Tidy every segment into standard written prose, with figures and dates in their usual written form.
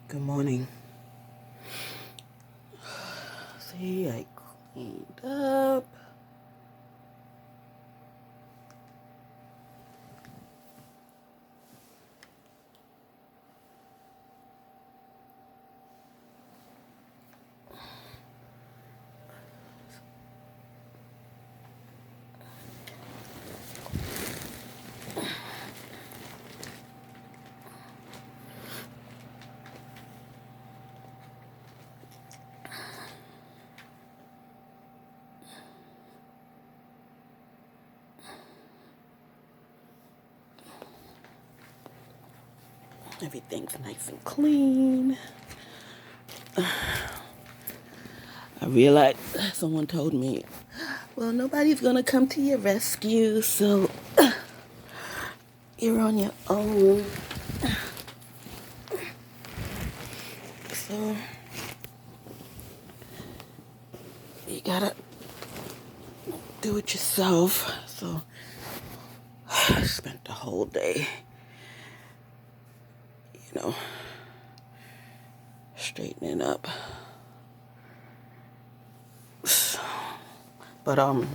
Good morning. See, I cleaned up. Everything's nice and clean. I realized someone told me, well, nobody's gonna come to your rescue, so you're on your own. So you gotta do it yourself. So I spent the whole day, you know, straightening up. But I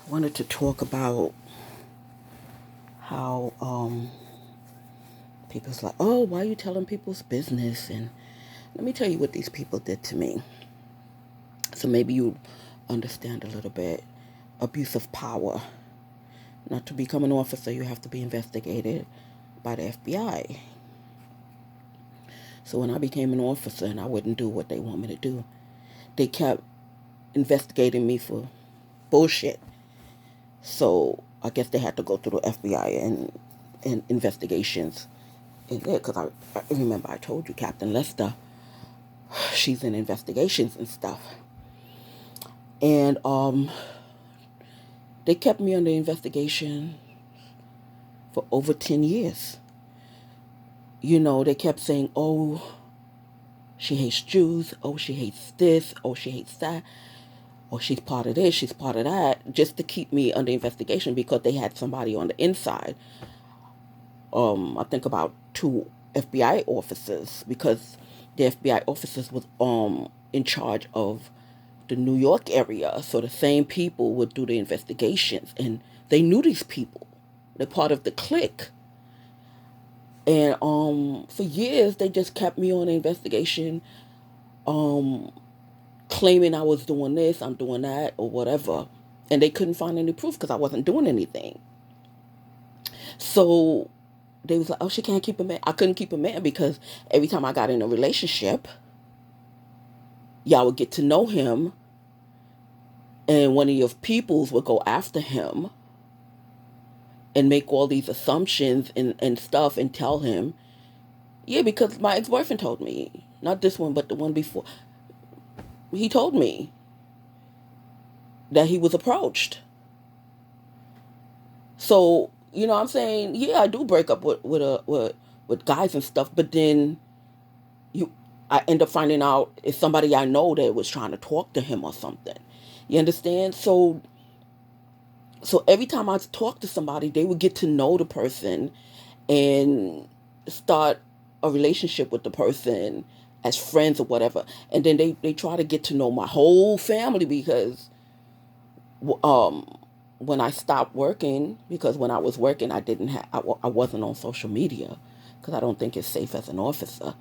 wanted to talk about how people's like, oh, why are you telling people's business? And let me tell you what these people did to me. So maybe you understand a little bit. Abuse of power. Not to become an officer, you have to be investigated by the FBI. So when I became an officer and I wouldn't do what they want me to do, they kept investigating me for bullshit. So I guess they had to go through the FBI and investigations in there. Because I remember I told you, Captain Lester, she's in investigations and stuff. And they kept me under investigation for over 10 years. You know, they kept saying, oh, she hates Jews. Oh, she hates this. Oh, she hates that. Oh, she's part of this. She's part of that. Just to keep me under investigation because they had somebody on the inside. I think about 2 FBI officers because the FBI officers was in charge of the New York area. So the same people would do the investigations. And they knew these people. They're part of the clique. And for years they just kept me on the investigation, um, claiming I was doing this, I'm doing that, or whatever. And they couldn't find any proof because I wasn't doing anything. So they was like, oh, she can't keep a man. I couldn't keep a man because every time I got in a relationship, y'all would get to know him, and one of your peoples would go after him and make all these assumptions and stuff and tell him, yeah, because my ex-boyfriend told me, not this one, but the one before, he told me that he was approached. So, you know what I'm saying? Yeah, I do break up with guys and stuff, but then you I end up finding out it's somebody I know that was trying to talk to him or something. You understand? So every time I talk to somebody, they would get to know the person and start a relationship with the person as friends or whatever. And then they try to get to know my whole family because um when I stopped working, because when I was working I didn't have I wasn't on social media because I don't think it's safe as an officer.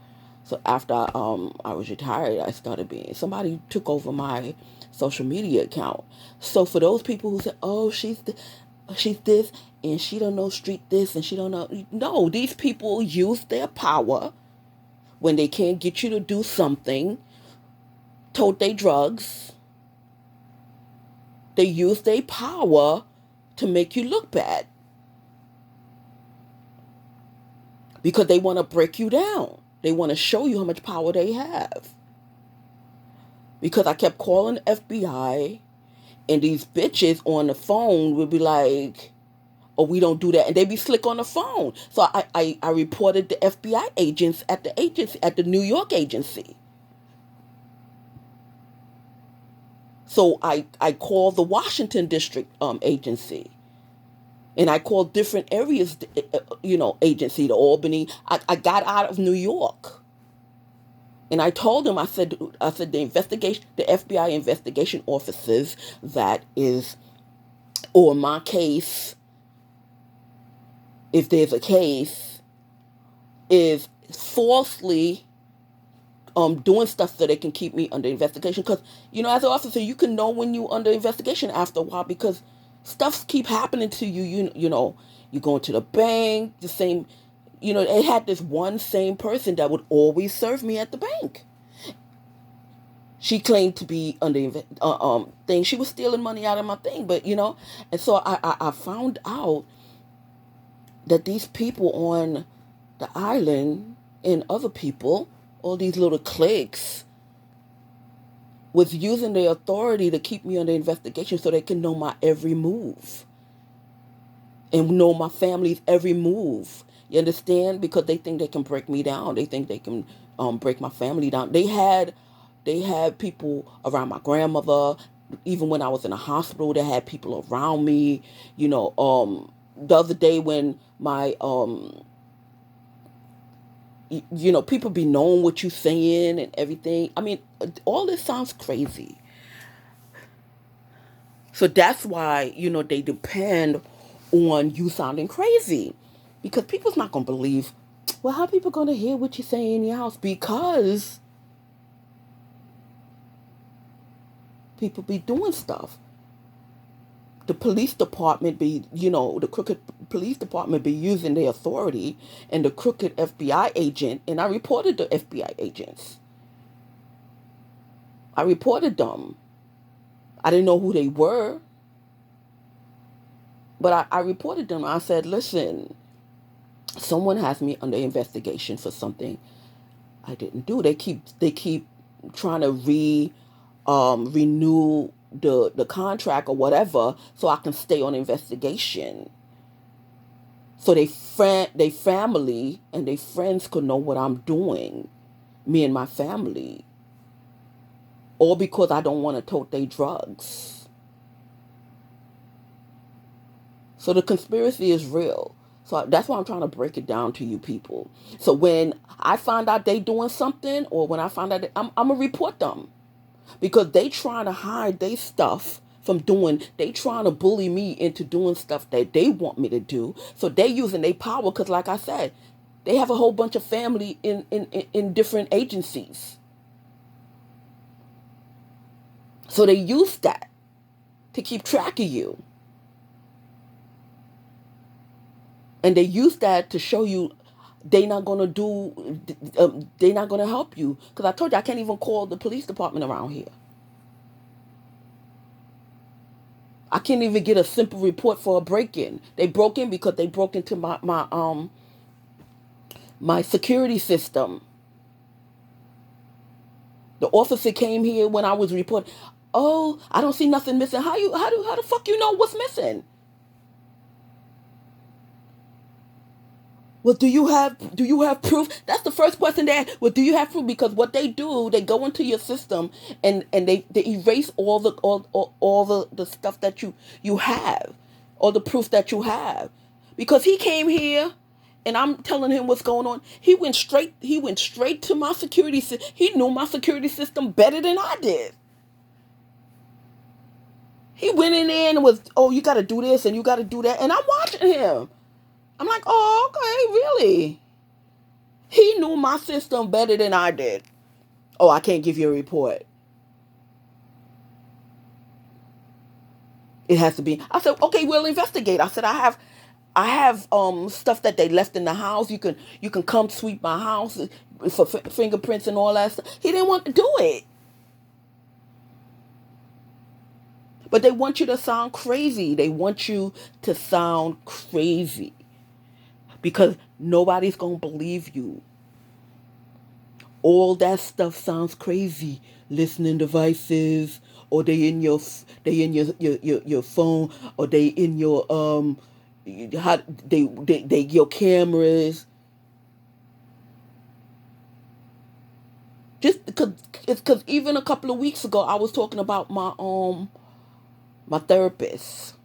So after I was retired, I started being, somebody took over my social media account. So for those people who say, oh, she's this and she don't know street this and she don't know, no, these people use their power when they can't get you to do something, tote they drugs. They use their power to make you look bad because they want to break you down. They want to show you how much power they have. Because I kept calling the FBI, and these bitches on the phone would be like, oh, we don't do that. And they be slick on the phone. So I reported the FBI agents at the agency, at the New York agency. So I called the Washington District agency. And I called different areas, agency, the Albany. I got out of New York. And I told them, I said the FBI investigation officers that is on my case, if there's a case, is falsely doing stuff so they can keep me under investigation. Because, as an officer, you can know when you're under investigation after a while, because stuff keep happening to you. You go into the bank, the same, they had this one same person that would always serve me at the bank. She claimed to be under thing. She was stealing money out of my thing, but and so I found out that these people on the island and other people, all these little cliques, was using their authority to keep me under investigation so they can know my every move and know my family's every move. You understand? Because they think they can break me down. They think they can break my family down. They had people around my grandmother. Even when I was in the hospital, they had people around me. The other day when my people be knowing what you saying and everything. I mean, all this sounds crazy. So that's why, they depend on you sounding crazy. Because people's not going to believe, well, how are people going to hear what you say in your house? Because people be doing stuff. The police department the crooked police department be using their authority, and the crooked FBI agent, and I reported the FBI agents. I reported them. I didn't know who they were, but I reported them. I said, listen, someone has me under investigation for something I didn't do. They keep trying to renew the contract or whatever, so I can stay on investigation. So they family and they friends could know what I'm doing, me and my family. All because I don't want to tote their drugs. So the conspiracy is real. So that's why I'm trying to break it down to you people. So when I find out they doing something, or when I find out, I'm going to report them. Because they trying to hide their stuff from doing, they trying to bully me into doing stuff that they want me to do. So they using their power, because like I said, they have a whole bunch of family in different agencies. So they use that to keep track of you. And they use that to show you they're not going to help you. Because I told you I can't even call the police department around here. I can't even get a simple report for a break-in. They broke in because they broke into my security system. The officer came here when I was reporting. Oh, I don't see nothing missing. How the fuck you know what's missing? Well, do you have proof? That's the first question they ask. Well, do you have proof? Because what they do, they go into your system and they erase all the stuff that you have, all the proof that you have. Because he came here and I'm telling him what's going on. He went straight to my security system. He knew my security system better than I did. He went in there and was, oh, you got to do this and you got to do that. And I'm watching him. I'm like, oh, okay, really? He knew my system better than I did. Oh, I can't give you a report. It has to be. I said, okay, we'll investigate. I said, I have stuff that they left in the house. You can come sweep my house for fingerprints and all that stuff. He didn't want to do it. But they want you to sound crazy. They want you to sound crazy. Because nobody's going to believe you. All that stuff sounds crazy. Listening devices, or they in your phone, or they in your they your cameras. Just because even a couple of weeks ago I was talking about my therapist.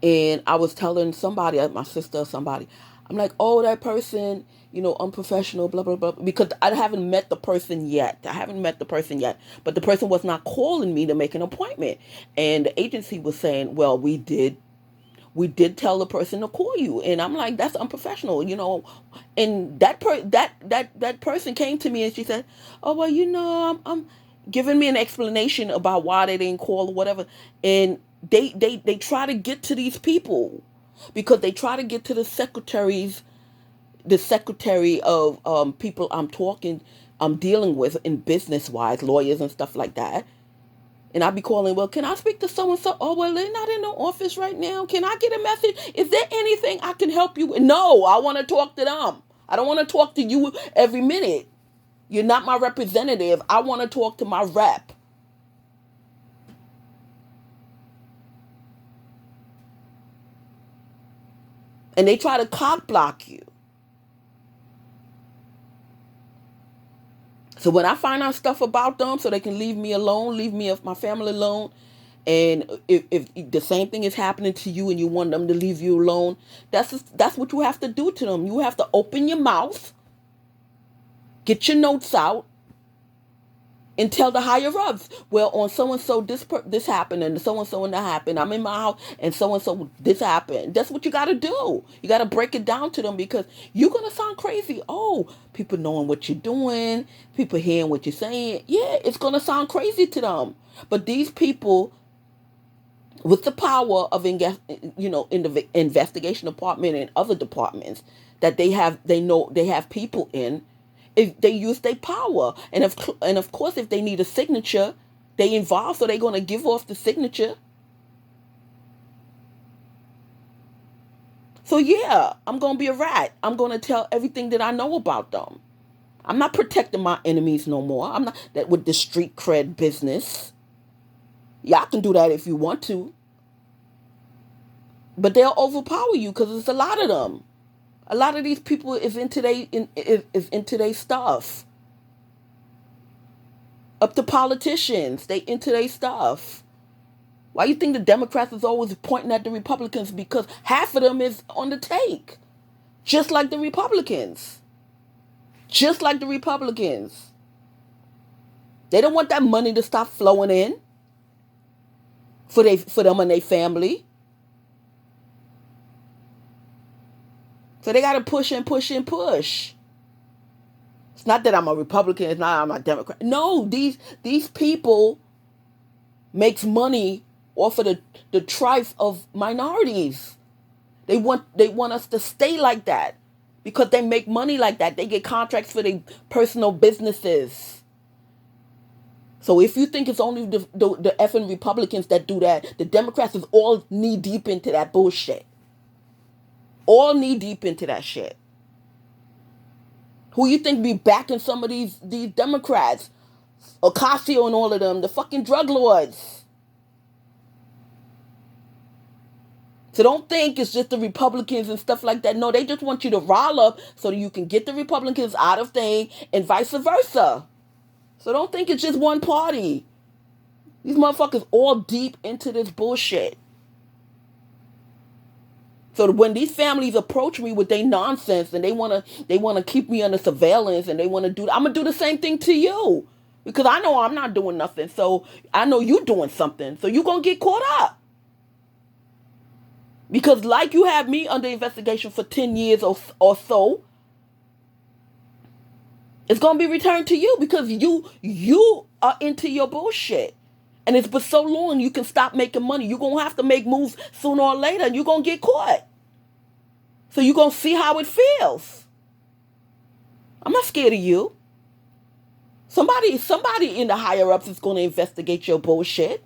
And I was telling somebody, my sister or somebody, I'm like, oh, that person, unprofessional, blah, blah, blah. Because I haven't met the person yet. But the person was not calling me to make an appointment. And the agency was saying, well, we did tell the person to call you. And I'm like, that's unprofessional. And that person came to me and she said, oh, well, I'm giving me an explanation about why they didn't call or whatever. And they try to get to these people because they try to get to the secretary of people I'm dealing with in business wise, lawyers and stuff like that. And I'll be calling, well, can I speak to so-and-so? Oh, well, they're not in the office right now. Can I get a message? Is there anything I can help you with? No, I want to talk to them. I don't want to talk to you every minute. You're not my representative. I want to talk to my rep. And they try to cock block you. So when I find out stuff about them so they can leave me alone, leave me and my family alone, and if the same thing is happening to you and you want them to leave you alone, that's what you have to do to them. You have to open your mouth, get your notes out, and tell the higher ups, well, on so and so this happened, and so and so and that happened. I'm in my house, and so this happened. That's what you got to do. You got to break it down to them because you're gonna sound crazy. Oh, people knowing what you're doing, people hearing what you're saying. Yeah, it's gonna sound crazy to them. But these people, with the power of in the investigation department and other departments that they know they have people in. If they use their power, and of course, if they need a signature, they involved, so they're gonna give off the signature. So yeah, I'm gonna be a rat. I'm gonna tell everything that I know about them. I'm not protecting my enemies no more. I'm not that with the street cred business. Y'all can do that if you want to, but they'll overpower you because it's a lot of them. A lot of these people is into their stuff. Up to politicians, they into their stuff. Why you think the Democrats is always pointing at the Republicans? Because half of them is on the take, just like the Republicans. Just like the Republicans, they don't want that money to stop flowing in for them and their family. So they got to push and push and push. It's not that I'm a Republican. It's not I'm a Democrat. No, these people makes money off of the trife of minorities. They want us to stay like that because they make money like that. They get contracts for their personal businesses. So if you think it's only the effing Republicans that do that, the Democrats is all knee deep into that bullshit. All knee deep into that shit. Who you think be backing some of these Democrats? Ocasio and all of them, the fucking drug lords. So don't think it's just the Republicans and stuff like that. No, they just want you to rile up so that you can get the Republicans out of thing and vice versa. So don't think it's just one party. These motherfuckers all deep into this bullshit. So when these families approach me with their nonsense and they wanna keep me under surveillance and they wanna do, I'm gonna do the same thing to you because I know I'm not doing nothing. So I know you doing something. So you gonna get caught up because like you have me under investigation for 10 years or so, it's gonna be returned to you because you are into your bullshit. And it's been so long you can stop making money. You're going to have to make moves sooner or later and you're going to get caught. So you're going to see how it feels. I'm not scared of you. Somebody in the higher ups is going to investigate your bullshit.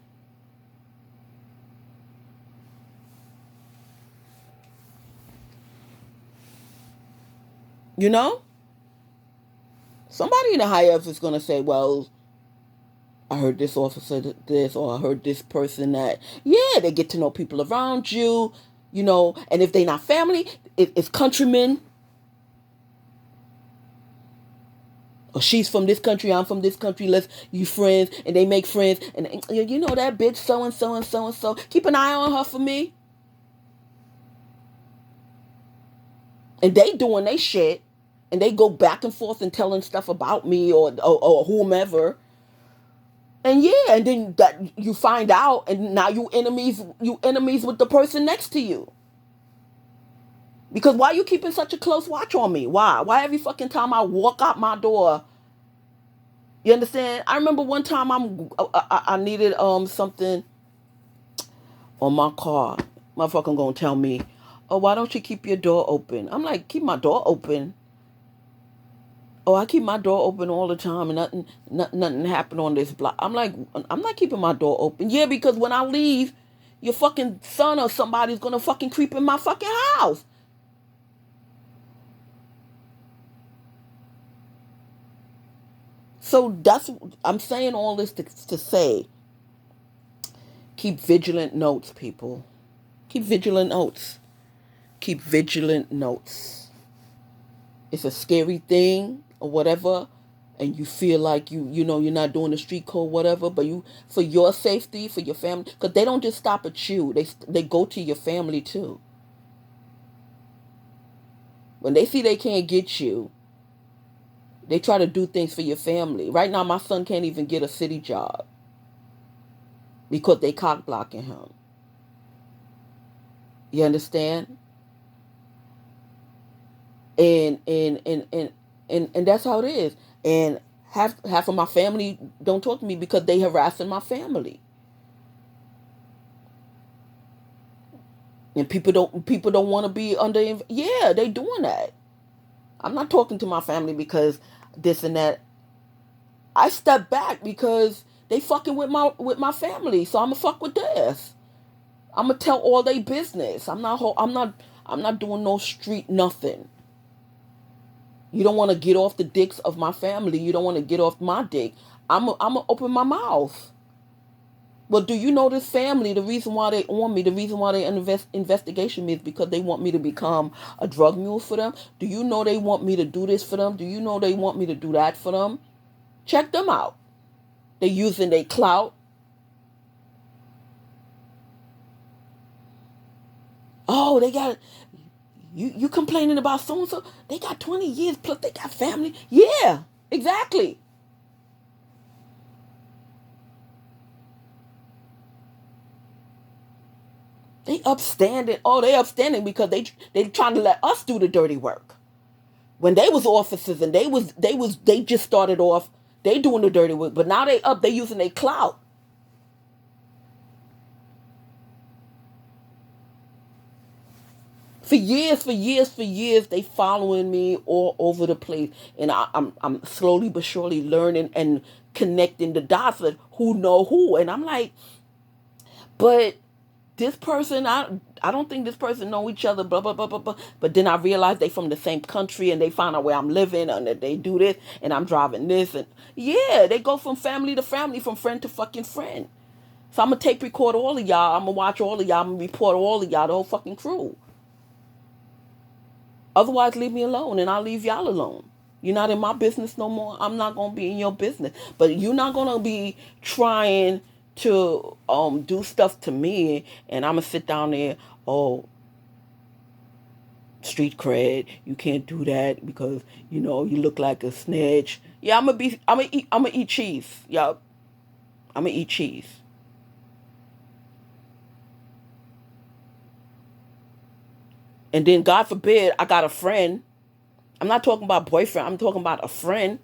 You know? Somebody in the higher ups is going to say, well, I heard this officer this, or I heard this person that. Yeah, they get to know people around you, and if they not family, it's countrymen. Or she's from this country, I'm from this country, you friends, and they make friends, and you know that bitch so-and-so and so-and-so. Keep an eye on her for me. And they doing they shit. And they go back and forth and telling stuff about me or whomever. And yeah, and then that you find out, and now you enemies with the person next to you. Because why you keeping such a close watch on me? Why? Why every fucking time I walk out my door? You understand? I remember one time I needed something on my car. Motherfucker gonna tell me, oh, why don't you keep your door open? I'm like, keep my door open. Oh, I keep my door open all the time and nothing happened on this block. I'm like, I'm not keeping my door open. Yeah, because when I leave, your fucking son or somebody's gonna fucking creep in my fucking house. So I'm saying all this to say, keep vigilant notes, people. Keep vigilant notes. Keep vigilant notes. It's a scary thing or whatever, and you feel like you're not doing the street code, whatever, but you, for your safety, for your family, because they don't just stop at you. They go to your family too. When they see they can't get you, they try to do things for your family. Right now, my son can't even get a city job because they cock blocking him. You understand? And that's how it is. And half of my family don't talk to me because they harassing my family. And people don't want to be under. Yeah, they doing that. I'm not talking to my family because this and that. I step back because they fucking with my family. So I'ma fuck with this. I'ma tell all they business. I'm not doing no street nothing. You don't want to get off the dicks of my family. You don't want to get off my dick. I'm open my mouth. Well, do you know this family? The reason why they on me, the reason why they investigation me is because they want me to become a drug mule for them. Do you know they want me to do this for them? Do you know they want me to do that for them? Check them out. They using their clout. Oh, they got you complaining about so and so. They got 20 years plus. They got family. Yeah, exactly. They upstanding. Oh, they upstanding because they trying to let us do the dirty work. When they was officers and they just started off, they doing the dirty work, but now they using their clout. For years, they following me all over the place, and I'm slowly but surely learning and connecting the dots of who know who, and I'm like, but this person, I don't think this person know each other, blah blah blah blah blah. But then I realized they from the same country, and they find out where I'm living, and that they do this, and I'm driving this, and yeah, they go from family to family, from friend to fucking friend. So I'm gonna tape record all of y'all. I'm gonna watch all of y'all. I'm gonna report all of y'all, the whole fucking crew. Otherwise, leave me alone, and I'll leave y'all alone. You're not in my business no more. I'm not gonna be in your business. But you're not gonna be trying to do stuff to me, and I'm gonna sit down there. Oh, street cred. You can't do that because you look like a snitch. Yeah, I'm gonna eat cheese. Yup, I'm gonna eat cheese. And then God forbid I got a friend. I'm not talking about boyfriend. I'm talking about a friend.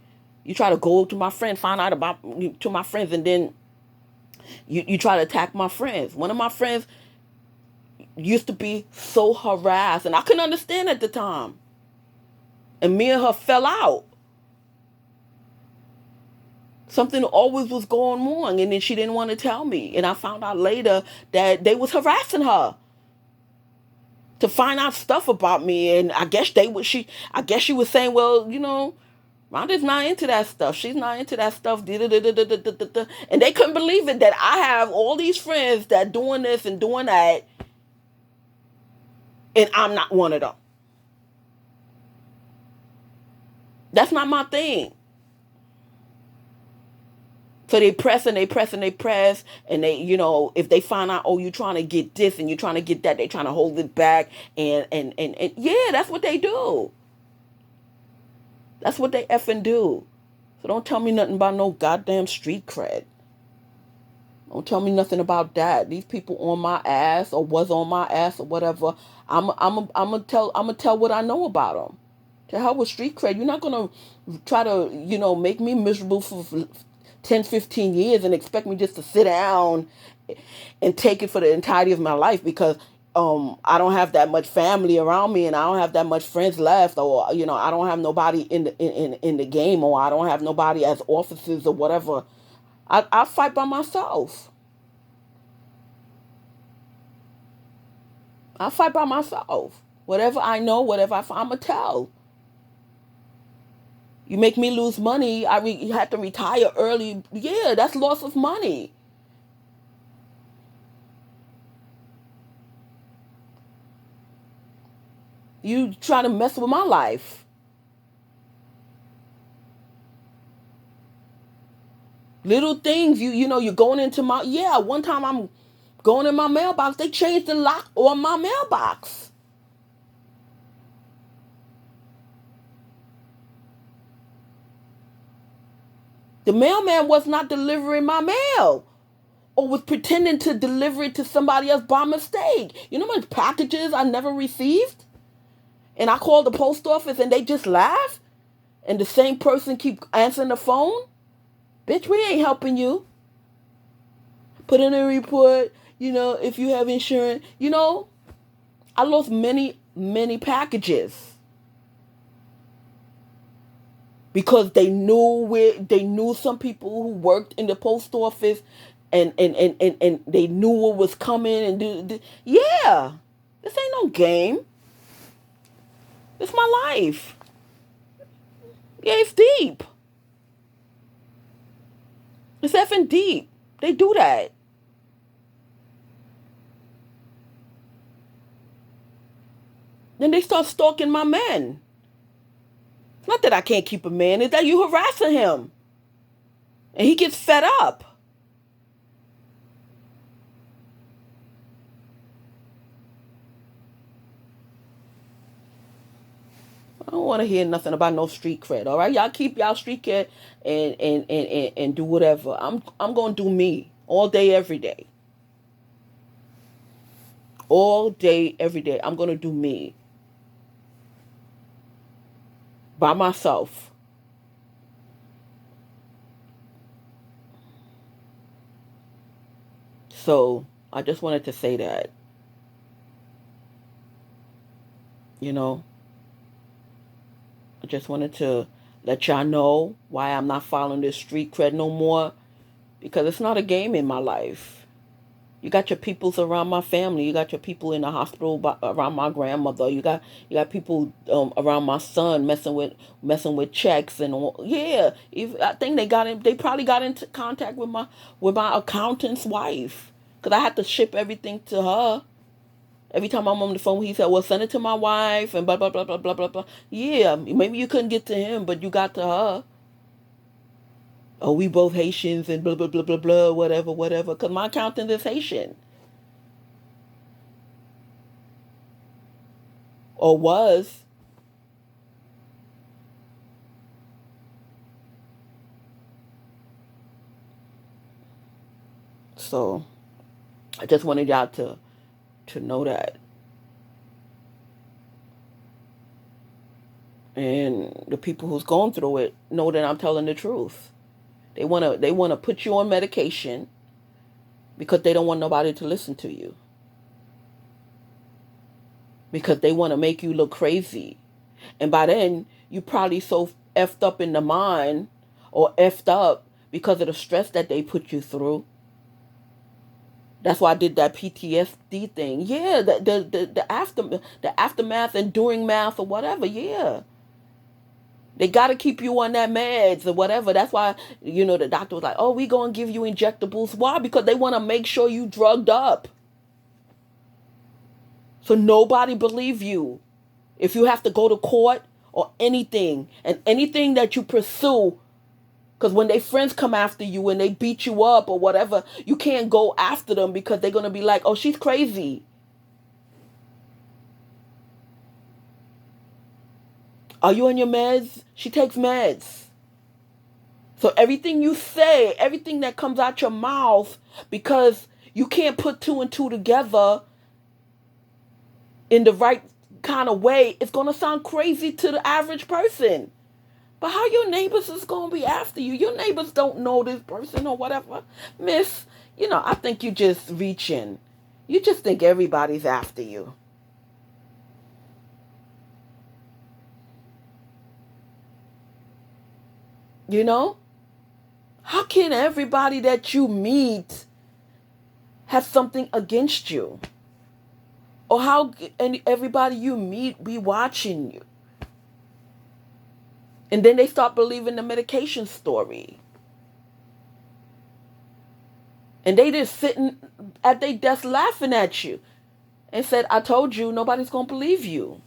You try to go to my friend, find out about to my friends, and then you try to attack my friends. One of my friends used to be so harassed, and I couldn't understand at the time. And me and her fell out. Something always was going on, and then she didn't want to tell me. And I found out later that they was harassing her to find out stuff about me. And I guess she was saying, well, Rhonda's not into that stuff. She's not into that stuff. And they couldn't believe it that I have all these friends that doing this and doing that, and I'm not one of them. That's not my thing. So they press and they press and they press, and they, if they find out, oh, you're trying to get this and you're trying to get that, they trying to hold it back, and yeah, that's what they do. That's what they effing do. So don't tell me nothing about no goddamn street cred. Don't tell me nothing about that. These people on my ass or was on my ass or whatever. I'm gonna tell what I know about them. To hell with street cred. You're not gonna try to make me miserable for 10, 15 years and expect me just to sit down and take it for the entirety of my life because I don't have that much family around me and I don't have that much friends left, or I don't have nobody in the game, or I don't have nobody as officers or whatever. I fight by myself. I fight by myself. Whatever I know, whatever I'm going to tell. You make me lose money, you have to retire early. Yeah, that's loss of money. You trying to mess with my life. Little things, you're going into my, one time I'm going in my mailbox, they changed the lock on my mailbox. The mailman was not delivering my mail or was pretending to deliver it to somebody else by mistake. You know how much packages I never received? And I called the post office and they just laugh? And the same person keep answering the phone? Bitch, we ain't helping you. Put in a report, if you have insurance. I lost many, many packages. Because they knew some people who worked in the post office and they knew what was coming and yeah. This ain't no game. It's my life. Yeah, it's deep. It's effing deep. They do that. Then they start stalking my men. It's not that I can't keep a man, it's that you harassing him. And he gets fed up. I don't want to hear nothing about no street cred, all right? Y'all keep y'all street cred and do whatever. I'm going to do me all day, every day. All day, every day. I'm going to do me. By myself. So, I just wanted to say that. I just wanted to let y'all know why I'm not following this street cred no more. Because it's not a game in my life. You got your peoples around my family. You got your people in the hospital around my grandmother. You got people around my son messing with checks and all. Yeah. I think they probably got into contact with my accountant's wife, because I had to ship everything to her. Every time I'm on the phone, he said, well, send it to my wife and blah, blah, blah, blah, blah, blah, blah. Yeah, maybe you couldn't get to him, but you got to her. Oh, we both Haitians and blah, blah, blah, blah, blah, whatever, whatever. Because my accountant is Haitian. Or was. So, I just wanted y'all to know that. And the people who's going through it know that I'm telling the truth. They wanna put you on medication because they don't want nobody to listen to you. Because they want to make you look crazy. And by then, you probably so effed up in the mind or effed up because of the stress that they put you through. That's why I did that PTSD thing. Yeah, the aftermath and during math or whatever. Yeah. They got to keep you on that meds or whatever. That's why, the doctor was like, oh, we going to give you injectables. Why? Because they want to make sure you drugged up. So nobody believe you. If you have to go to court or anything, and anything that you pursue, Because when they friends come after you and they beat you up or whatever, you can't go after them because they're going to be like, oh, she's crazy. Are you on your meds? She takes meds. So everything you say, everything that comes out your mouth, because you can't put two and two together in the right kind of way, it's going to sound crazy to the average person. But how your neighbors is going to be after you? Your neighbors don't know this person or whatever. Miss, I think you just reaching. You just think everybody's after you. How can everybody that you meet have something against you? Or how can everybody you meet be watching you? And then they start believing the medication story. And they just sitting at their desk laughing at you and said, I told you, nobody's going to believe you.